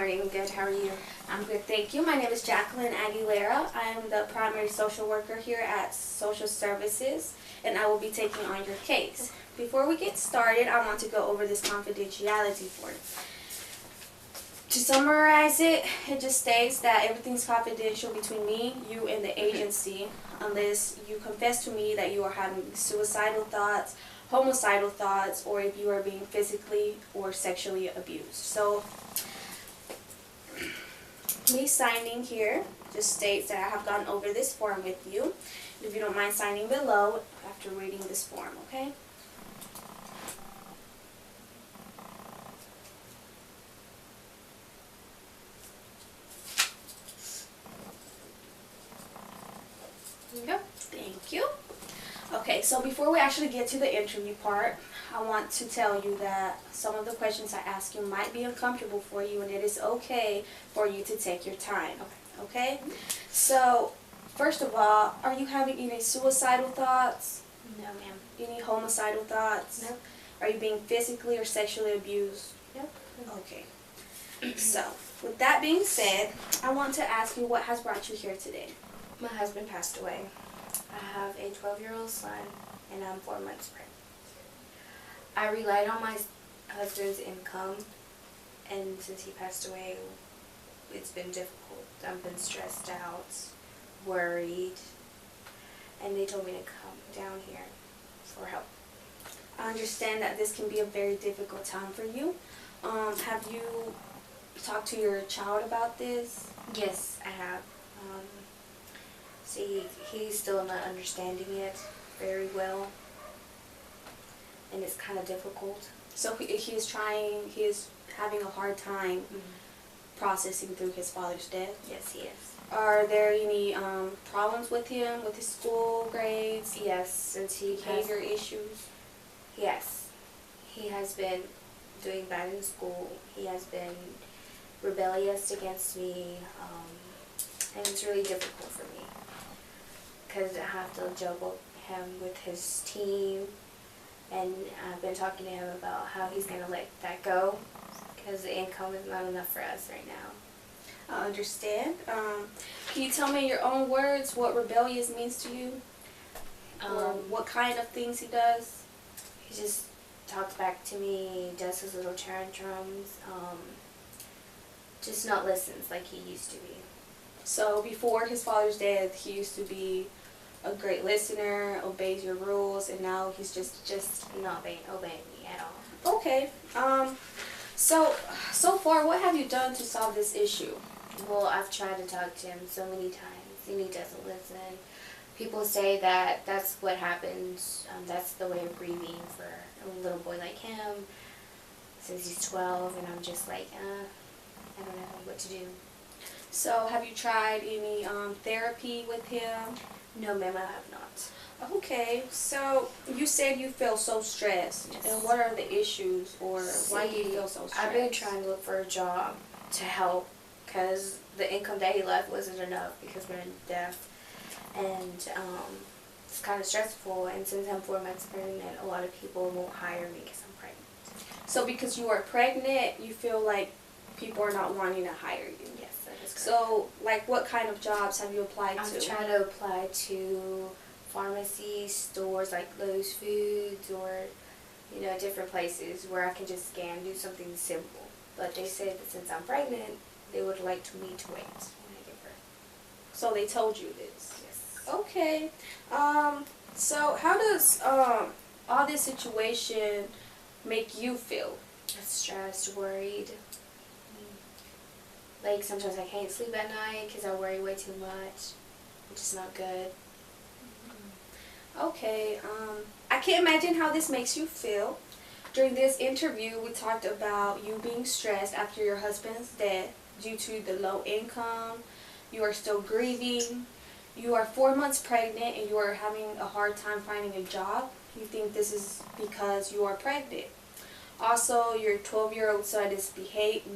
morning. I'm good. How are you? I'm good, thank you. My name is Jacqueline.Aguilera. I am the primary social worker here at Social Services, and I will be taking on your case. Before we get started, I want to go over this confidentiality form. To summarize it, it just states that everything's confidential between me, you, and the agency, unless you confess to me that you are having suicidal thoughts, homicidal thoughts, or if you are being physically or sexually abused. So, me signing here just states that I have gone over this form with you. If you don't mind signing below after reading this form, okay? Here you go. Thank you. Okay, so before we actually get to the interview part, I want to tell you that some of the questions I ask you might be uncomfortable for you, and it is okay for you to take your time. Okay? So, first of all, are you having any suicidal thoughts? No, ma'am. Any homicidal thoughts? Nope. Are you being physically or sexually abused? Nope. Okay. So, with that being said, I want to ask you what has brought you here today. My husband passed away. I have a 12-year-old son, and I'm 4 months pregnant. I relied on my husband's income, and since he passed away, it's been difficult. I've been stressed out, worried, and they told me to come down here for help. I understand that this can be a very difficult time for you. Have you talked to your child about this? Yes, I have. See, he's still not understanding it very well, and it's kind of difficult. So he is having a hard time processing through his father's death? Yes, he is. Are there any problems with him, with his school grades? Yes, since he has, behavior issues? yes, he has been doing bad in school. He has been rebellious against me, and it's really difficult for me because I have to juggle him with his team, and I've been talking to him about how he's going to let that go because the income is not enough for us right now. I understand. Can you tell me in your own words what rebellious means to you? Or what kind of things he does? He just talks back to me, does his little tantrums, just not listens like he used to be. So before his father's death, he used to be a great listener, obeys your rules, and now he's just not obeying me at all. Okay. So far, what have you done to solve this issue? Well, I've tried to talk to him so many times, and he doesn't listen. People say that that's what happens, that's the way of grieving for a little boy like him, since he's 12, and I'm just like, I don't know what to do. So, have you tried any therapy with him? No, ma'am, I have not. Okay, so you said you feel so stressed. Yes. And what are the issues, or why do you feel so stressed? I've been trying to look for a job to help because the income that he left wasn't enough because we're deaf, and it's kind of stressful. And since I'm 4 months pregnant, a lot of people won't hire me because I'm pregnant. So because you are pregnant, you feel like people are not wanting to hire you? Yes, that is correct. So, like, what kind of jobs have you applied to? I'm trying to apply to pharmacies, stores like Lowe's Foods, or different places where I can just scan, do something simple. But they said that since I'm pregnant, they would like me to wait when I give birth. So they told you this? Yes. Okay. So how does all this situation make you feel? I'm stressed, worried. Like sometimes I can't sleep at night because I worry way too much, which is not good. Okay. I can't imagine how this makes you feel. During this interview, we talked about you being stressed after your husband's death due to the low income. You are still grieving. You are 4 months pregnant and you are having a hard time finding a job. You think this is because you are pregnant. Also, your 12-year-old son is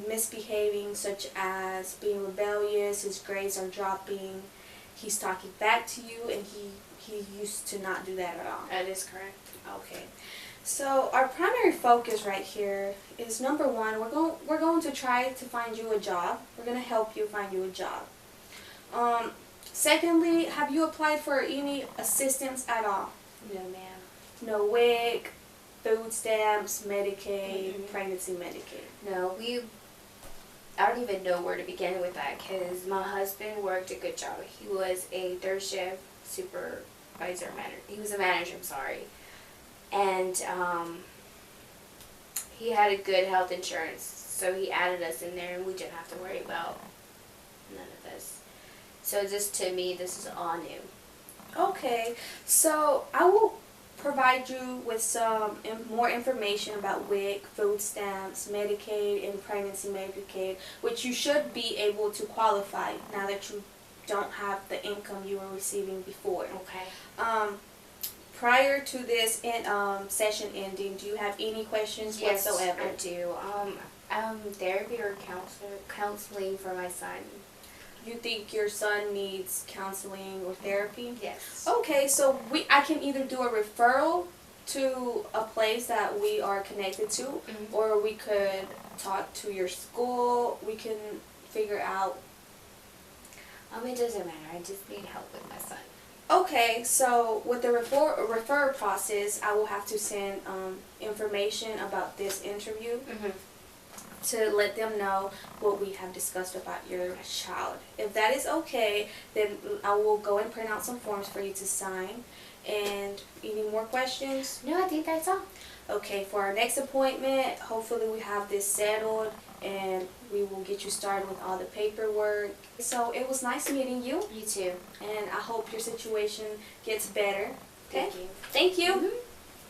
misbehaving, such as being rebellious, his grades are dropping, he's talking back to you, and he used to not do that at all. That is correct. Okay. So our primary focus right here is number one, we're going to try to find you a job. We're going to help you find you a job. Secondly, have you applied for any assistance at all? No, ma'am. No WIC, food stamps, Medicaid, Mm-hmm. pregnancy Medicaid. No, I don't even know where to begin with that because my husband worked a good job. He was a third shift supervisor manager. He was a manager, I'm sorry. And he had a good health insurance, so he added us in there and we didn't have to worry about none of this. So just to me, this is all new. Okay, so I will provide you with some more information about WIC, food stamps, Medicaid, and pregnancy Medicaid, which you should be able to qualify now that you don't have the income you were receiving before. Okay. Prior to this session ending, do you have any questions whatsoever? Yes, I do. Therapy or counseling for my son. You think your son needs counseling or therapy? Yes. Okay, so I can either do a referral to a place that we are connected to, Mm-hmm. or we could talk to your school. We can figure out. It doesn't matter. I just need help with my son. Okay, so with the refer process, I will have to send information about this interview Mm-hmm. to let them know what we have discussed about your child. If that is okay, then I will go and print out some forms for you to sign. And any more questions? No, I think that's all. Okay, for our next appointment, hopefully we have this settled and we will get you started with all the paperwork. So it was nice meeting you, You too. and I hope your situation gets better. Okay? Thank you. Thank you. Mhm.